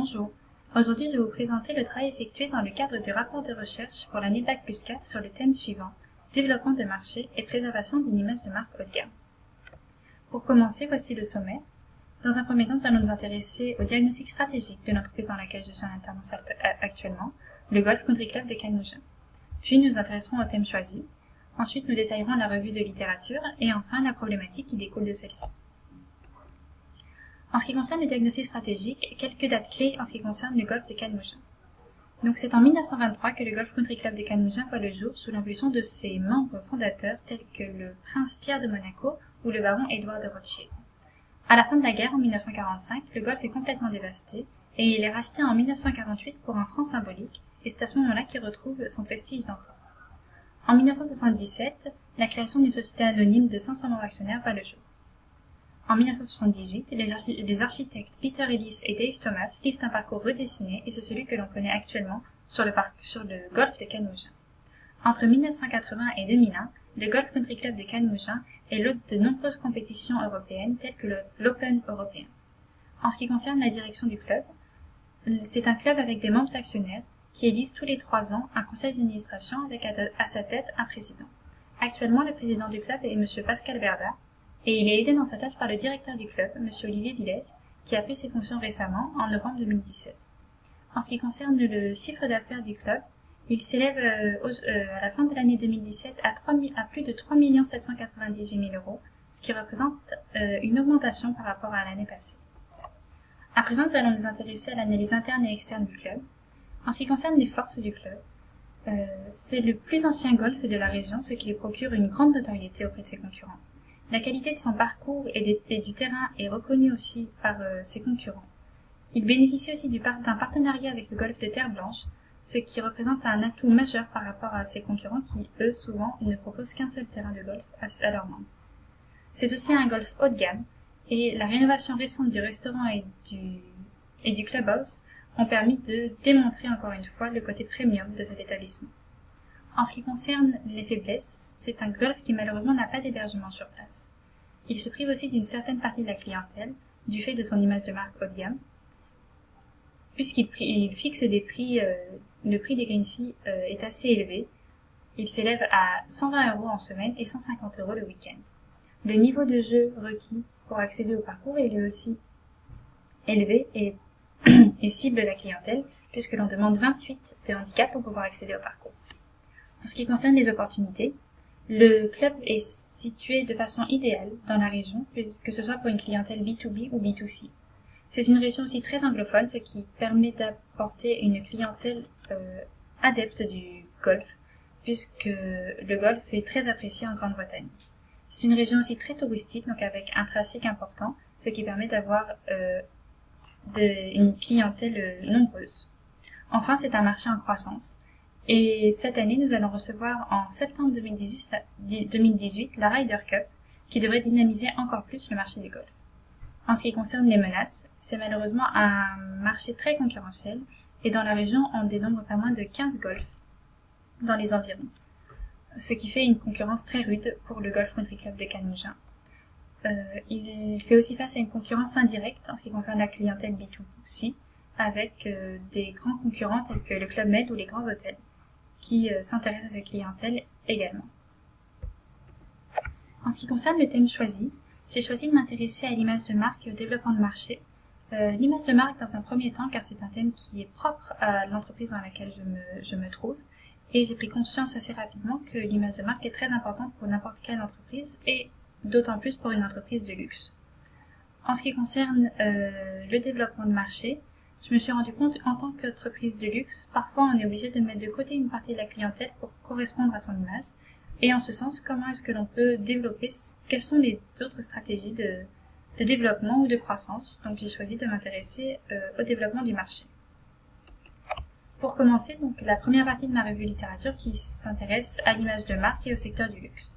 Bonjour. Aujourd'hui, je vais vous présenter le travail effectué dans le cadre du rapport de recherche pour l'année Bac+4 sur le thème suivant: développement de marché et préservation d'une image de marque haut de gamme. Pour commencer, voici le sommaire. Dans un premier temps, nous allons nous intéresser au diagnostic stratégique de l'entreprise dans laquelle je suis en alternance actuellement, le Golf Country Club de Cannes-Mougins. Puis nous nous intéresserons au thème choisi. Ensuite, nous détaillerons la revue de littérature et enfin la problématique qui découle de celle-ci. En ce qui concerne le diagnostic stratégique, quelques dates clés en ce qui concerne le golf de Cannes-Mougins. Donc c'est en 1923 que le Golf Country Club de Cannes-Mougins voit le jour sous l'impulsion de ses membres fondateurs tels que le prince Pierre de Monaco ou le baron Édouard de Rothschild. À la fin de la guerre, en 1945, le golf est complètement dévasté et il est racheté en 1948 pour un franc symbolique, et c'est à ce moment-là qu'il retrouve son prestige d'antan. En 1977, la création d'une société anonyme de 500 membres actionnaires voit le jour. En 1978, les architectes Peter Ellis et Dave Thomas livrent un parcours redessiné et c'est celui que l'on connaît actuellement sur le golf de Cannes-Mougins. Entre 1980 et 2001, le Golf Country Club de Cannes-Mougins est l'hôte de nombreuses compétitions européennes telles que l'Open européen. En ce qui concerne la direction du club, c'est un club avec des membres actionnaires qui élisent tous les 3 ans un conseil d'administration avec à sa tête un président. Actuellement, le président du club est M. Pascal Verda, et il est aidé dans sa tâche par le directeur du club, M. Olivier Villez, qui a pris ses fonctions récemment, en novembre 2017. En ce qui concerne le chiffre d'affaires du club, il s'élève à la fin de l'année 2017 à plus de 3 798 000 euros, ce qui représente une augmentation par rapport à l'année passée. À présent, nous allons nous intéresser à l'analyse interne et externe du club. En ce qui concerne les forces du club, c'est le plus ancien golf de la région, ce qui lui procure une grande notoriété auprès de ses concurrents. La qualité de son parcours et du terrain est reconnue aussi par ses concurrents. Il bénéficie aussi d'un partenariat avec le golf de Terre Blanche, ce qui représente un atout majeur par rapport à ses concurrents qui, eux, souvent, ne proposent qu'un seul terrain de golf à leurs membres. C'est aussi un golf haut de gamme, et la rénovation récente du restaurant et du clubhouse ont permis de démontrer encore une fois le côté premium de cet établissement. En ce qui concerne les faiblesses, c'est un golf qui malheureusement n'a pas d'hébergement sur place. Il se prive aussi d'une certaine partie de la clientèle, du fait de son image de marque haut de gamme, puisqu'il fixe des prix, le prix des green fees est assez élevé. Il s'élève à 120 € en semaine et 150 € le week-end. Le niveau de jeu requis pour accéder au parcours est lui aussi élevé et cible la clientèle, puisque l'on demande 28 de handicap pour pouvoir accéder au parcours. En ce qui concerne les opportunités, le club est situé de façon idéale dans la région, que ce soit pour une clientèle B2B ou B2C. C'est une région aussi très anglophone, ce qui permet d'apporter une clientèle adepte du golf, puisque le golf est très apprécié en Grande-Bretagne. C'est une région aussi très touristique, donc avec un trafic important, ce qui permet d'avoir une clientèle nombreuse. Enfin, c'est un marché en croissance. Et cette année, nous allons recevoir en septembre 2018 la Ryder Cup, qui devrait dynamiser encore plus le marché du golf. En ce qui concerne les menaces, c'est malheureusement un marché très concurrentiel, et dans la région, on dénombre pas moins de 15 golfs dans les environs, ce qui fait une concurrence très rude pour le Golf Country Club de Cannes-Mougins. Il fait aussi face à une concurrence indirecte en ce qui concerne la clientèle B2C, avec des grands concurrents tels que le Club Med ou les grands hôtels, qui s'intéressent à cette clientèle également. En ce qui concerne le thème choisi, j'ai choisi de m'intéresser à l'image de marque et au développement de marché. L'image de marque dans un premier temps, car c'est un thème qui est propre à l'entreprise dans laquelle je me trouve, et j'ai pris conscience assez rapidement que l'image de marque est très importante pour n'importe quelle entreprise, et d'autant plus pour une entreprise de luxe. En ce qui concerne le développement de marché, je me suis rendu compte qu'en tant qu'entreprise de luxe, parfois on est obligé de mettre de côté une partie de la clientèle pour correspondre à son image. Et en ce sens, comment est-ce que l'on peut développer, quelles sont les autres stratégies de développement ou de croissance? Donc j'ai choisi de m'intéresser au développement du marché. Pour commencer, donc la première partie de ma revue littérature qui s'intéresse à l'image de marque et au secteur du luxe.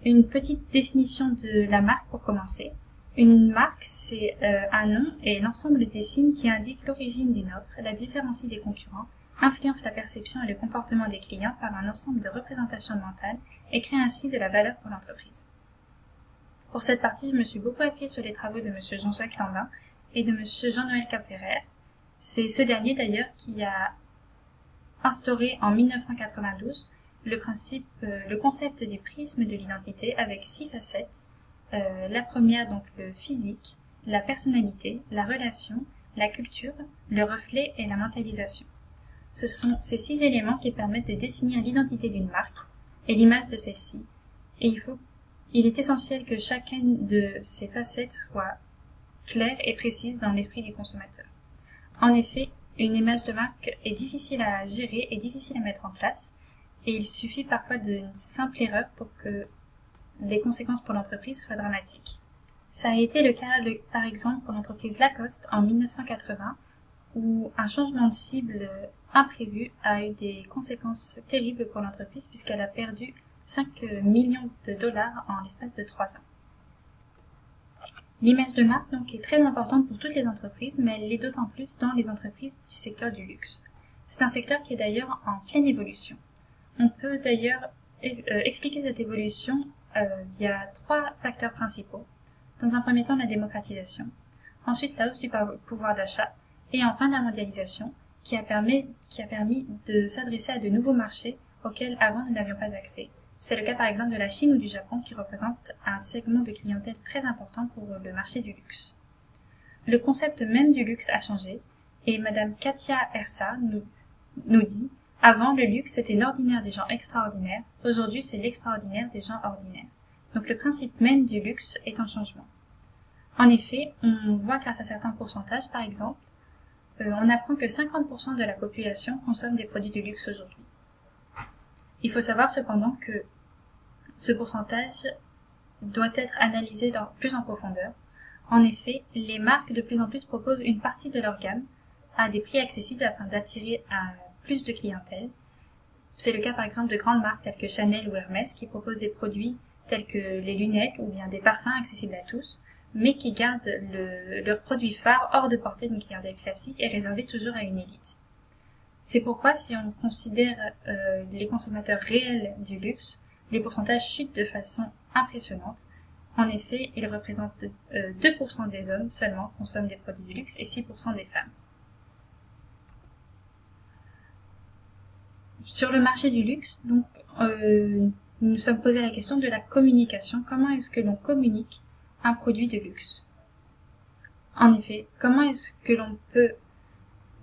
Une petite définition de la marque pour commencer. Une marque, c'est un nom et l'ensemble des signes qui indiquent l'origine d'une offre, la différencie des concurrents, influence la perception et le comportement des clients par un ensemble de représentations mentales et crée ainsi de la valeur pour l'entreprise. Pour cette partie, je me suis beaucoup appuyée sur les travaux de M. Jean-Jacques Lambin et de M. Jean-Noël Cap-Ferrer. C'est ce dernier d'ailleurs qui a instauré en 1992 le concept du prisme de l'identité avec 6 facettes. La première, donc le physique, la personnalité, la relation, la culture, le reflet et la mentalisation. Ce sont ces 6 éléments qui permettent de définir l'identité d'une marque et l'image de celle-ci. Et il est essentiel que chacune de ces facettes soit claire et précise dans l'esprit du consommateur. En effet, une image de marque est difficile à gérer et difficile à mettre en place, et il suffit parfois d'une simple erreur pour que les conséquences pour l'entreprise soient dramatiques. Ça a été le cas, par exemple, pour l'entreprise Lacoste en 1980, où un changement de cible imprévu a eu des conséquences terribles pour l'entreprise puisqu'elle a perdu 5 millions de dollars en l'espace de 3 ans. L'image de marque donc est très importante pour toutes les entreprises, mais elle l'est d'autant plus dans les entreprises du secteur du luxe. C'est un secteur qui est d'ailleurs en pleine évolution. On peut d'ailleurs expliquer cette évolution via 3 facteurs principaux. Dans un premier temps, la démocratisation, ensuite la hausse du pouvoir d'achat, et enfin la mondialisation, qui a permis de s'adresser à de nouveaux marchés auxquels avant nous n'avions pas accès. C'est le cas par exemple de la Chine ou du Japon qui représentent un segment de clientèle très important pour le marché du luxe. Le concept même du luxe a changé, et Madame Katia Ersa nous dit « Avant, le luxe c'était l'ordinaire des gens extraordinaires, aujourd'hui c'est l'extraordinaire des gens ordinaires. » Donc le principe même du luxe est en changement. En effet, on voit grâce à certains pourcentages, par exemple, on apprend que 50% de la population consomme des produits de luxe aujourd'hui. Il faut savoir cependant que ce pourcentage doit être analysé plus en profondeur. En effet, les marques de plus en plus proposent une partie de leur gamme à des prix accessibles afin d'attirer plus de clientèle. C'est le cas par exemple de grandes marques telles que Chanel ou Hermès qui proposent des produits tels que les lunettes ou bien des parfums accessibles à tous, mais qui gardent leurs produits phares hors de portée d'une clientèle classique et réservés toujours à une élite. C'est pourquoi si on considère les consommateurs réels du luxe, les pourcentages chutent de façon impressionnante. En effet, ils représentent 2% des hommes seulement consomment des produits du luxe et 6% des femmes. Sur le marché du luxe, donc, nous nous sommes posé la question de la communication. Comment est-ce que l'on communique un produit de luxe? En effet, comment est-ce que l'on peut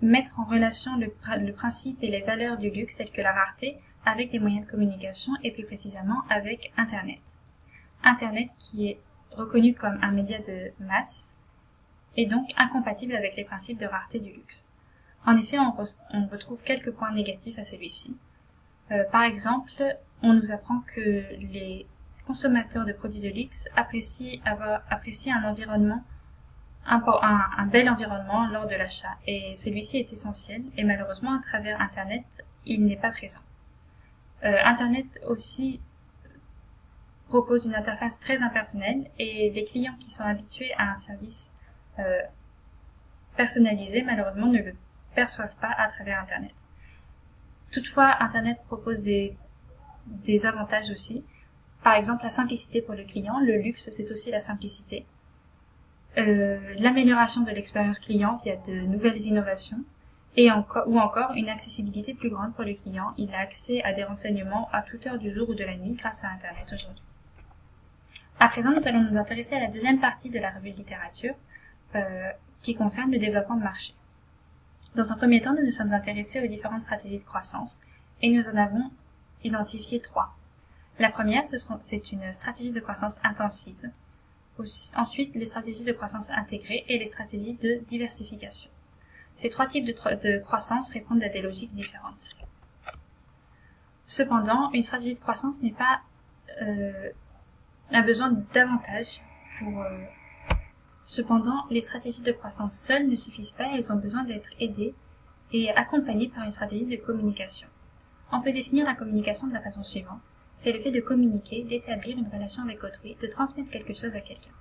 mettre en relation le principe et les valeurs du luxe telles que la rareté avec des moyens de communication et plus précisément avec Internet. Internet qui est reconnu comme un média de masse et donc incompatible avec les principes de rareté du luxe. En effet, on retrouve quelques points négatifs à celui-ci. Par exemple, on nous apprend que les consommateurs de produits de luxe apprécient un environnement un bel environnement lors de l'achat, et celui-ci est essentiel, et malheureusement, à travers Internet, il n'est pas présent. Internet aussi propose une interface très impersonnelle, et les clients qui sont habitués à un service personnalisé, malheureusement, ne le perçoivent pas à travers Internet. Toutefois, Internet propose des avantages aussi. Par exemple, la simplicité pour le client. Le luxe, c'est aussi la simplicité. L'amélioration de l'expérience client via de nouvelles innovations ou encore une accessibilité plus grande pour le client. Il a accès à des renseignements à toute heure du jour ou de la nuit grâce à Internet aujourd'hui. À présent, nous allons nous intéresser à la deuxième partie de la revue de littérature qui concerne le développement de marché. Dans un premier temps, nous nous sommes intéressés aux différentes stratégies de croissance et nous en avons identifié 3. La première, c'est une stratégie de croissance intensive. Ensuite, les stratégies de croissance intégrée et les stratégies de diversification. Ces 3 types de croissance répondent à des logiques différentes. Cependant, une stratégie de croissance n'est pas a besoin davantage pour. Cependant, les stratégies de croissance seules ne suffisent pas, elles ont besoin d'être aidées et accompagnées par une stratégie de communication. On peut définir la communication de la façon suivante. C'est le fait de communiquer, d'établir une relation avec autrui, de transmettre quelque chose à quelqu'un.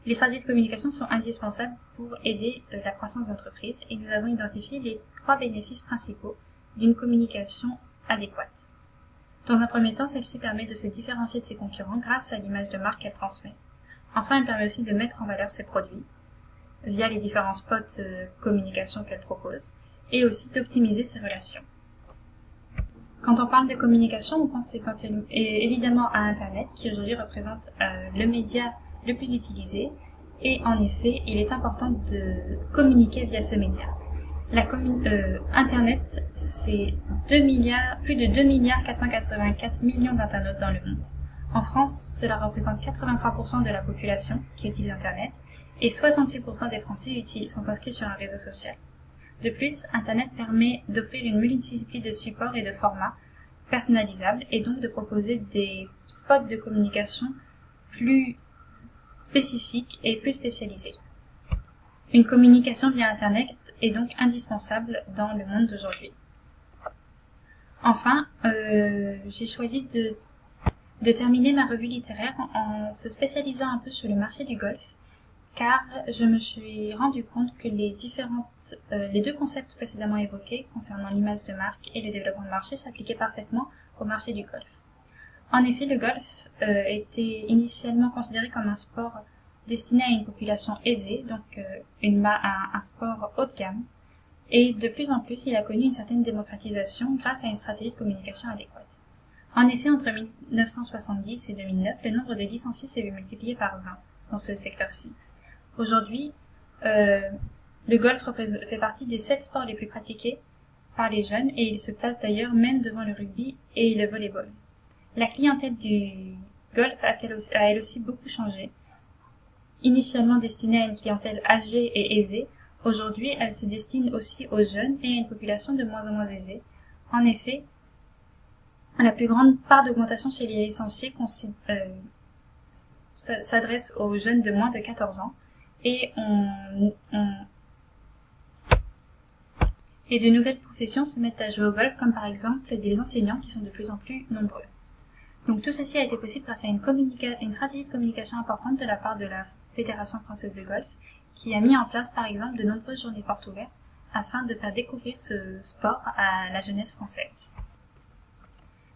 Les stratégies de communication sont indispensables pour aider la croissance d'entreprise et nous avons identifié les 3 bénéfices principaux d'une communication adéquate. Dans un premier temps, celle-ci permet de se différencier de ses concurrents grâce à l'image de marque qu'elle transmet. Enfin, elle permet aussi de mettre en valeur ses produits. via les différents spots communication qu'elle propose, et aussi d'optimiser ses relations. Quand on parle de communication, on pense évidemment à Internet, qui aujourd'hui représente le média le plus utilisé, et en effet, il est important de communiquer via ce média. Internet, c'est plus de 2 milliards 484 millions d'internautes dans le monde. En France, cela représente 83% de la population qui utilise Internet, et 68% des Français sont inscrits sur un réseau social. De plus, Internet permet d'offrir une multiplicité de supports et de formats personnalisables, et donc de proposer des spots de communication plus spécifiques et plus spécialisés. Une communication via Internet est donc indispensable dans le monde d'aujourd'hui. Enfin, j'ai choisi de terminer ma revue littéraire en se spécialisant un peu sur le marché du golf, car je me suis rendu compte que les deux concepts précédemment évoqués concernant l'image de marque et le développement de marché s'appliquaient parfaitement au marché du golf. En effet, le golf était initialement considéré comme un sport destiné à une population aisée, donc un sport haut de gamme, et de plus en plus il a connu une certaine démocratisation grâce à une stratégie de communication adéquate. En effet, entre 1970 et 2009, le nombre de licenciés s'est vu multiplié par 20 dans ce secteur-ci. Aujourd'hui, le golf fait partie des 7 sports les plus pratiqués par les jeunes, et il se place d'ailleurs même devant le rugby et le volleyball. La clientèle du golf a elle aussi beaucoup changé. Initialement destinée à une clientèle âgée et aisée, aujourd'hui elle se destine aussi aux jeunes et à une population de moins en moins aisée. En effet, la plus grande part d'augmentation chez les licenciés s'adresse aux jeunes de moins de 14 ans, et de nouvelles professions se mettent à jouer au golf, comme par exemple des enseignants qui sont de plus en plus nombreux. Donc tout ceci a été possible grâce à une stratégie de communication importante de la part de la Fédération française de golf, qui a mis en place par exemple de nombreuses journées portes ouvertes afin de faire découvrir ce sport à la jeunesse française.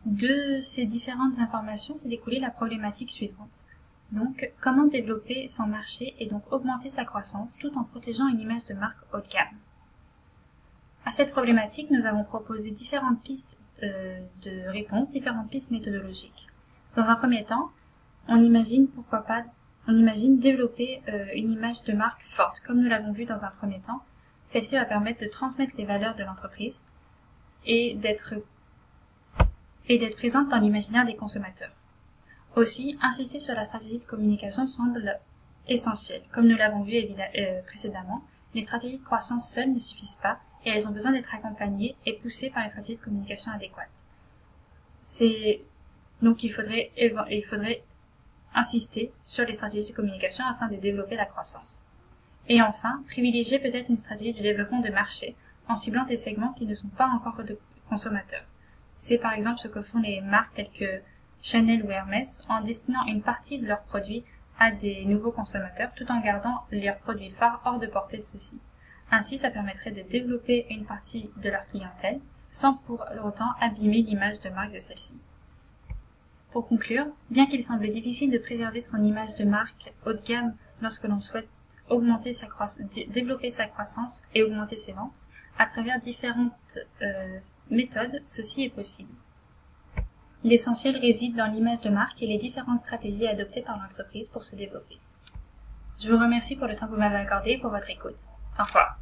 De ces différentes informations s'est découlée la problématique suivante. Donc, comment développer son marché et donc augmenter sa croissance tout en protégeant une image de marque haut de gamme. À cette problématique, nous avons proposé différentes pistes de réponse, différentes pistes méthodologiques. Dans un premier temps, on imagine développer une image de marque forte. Comme nous l'avons vu dans un premier temps, celle-ci va permettre de transmettre les valeurs de l'entreprise et d'être présente dans l'imaginaire des consommateurs. Aussi, insister sur la stratégie de communication semble essentiel. Comme nous l'avons vu précédemment, les stratégies de croissance seules ne suffisent pas, et elles ont besoin d'être accompagnées et poussées par une stratégie de communication adéquate. Donc il faudrait insister sur les stratégies de communication afin de développer la croissance. Et enfin, privilégier peut-être une stratégie de développement de marché en ciblant des segments qui ne sont pas encore de consommateurs. C'est par exemple ce que font les marques telles que Chanel ou Hermès en destinant une partie de leurs produits à des nouveaux consommateurs tout en gardant leurs produits phares hors de portée de ceux-ci. Ainsi, ça permettrait de développer une partie de leur clientèle sans pour autant abîmer l'image de marque de celle-ci. Pour conclure, bien qu'il semble difficile de préserver son image de marque haut de gamme lorsque l'on souhaite développer sa croissance et augmenter ses ventes, à travers différentes méthodes, ceci est possible. L'essentiel réside dans l'image de marque et les différentes stratégies adoptées par l'entreprise pour se développer. Je vous remercie pour le temps que vous m'avez accordé et pour votre écoute. Au revoir.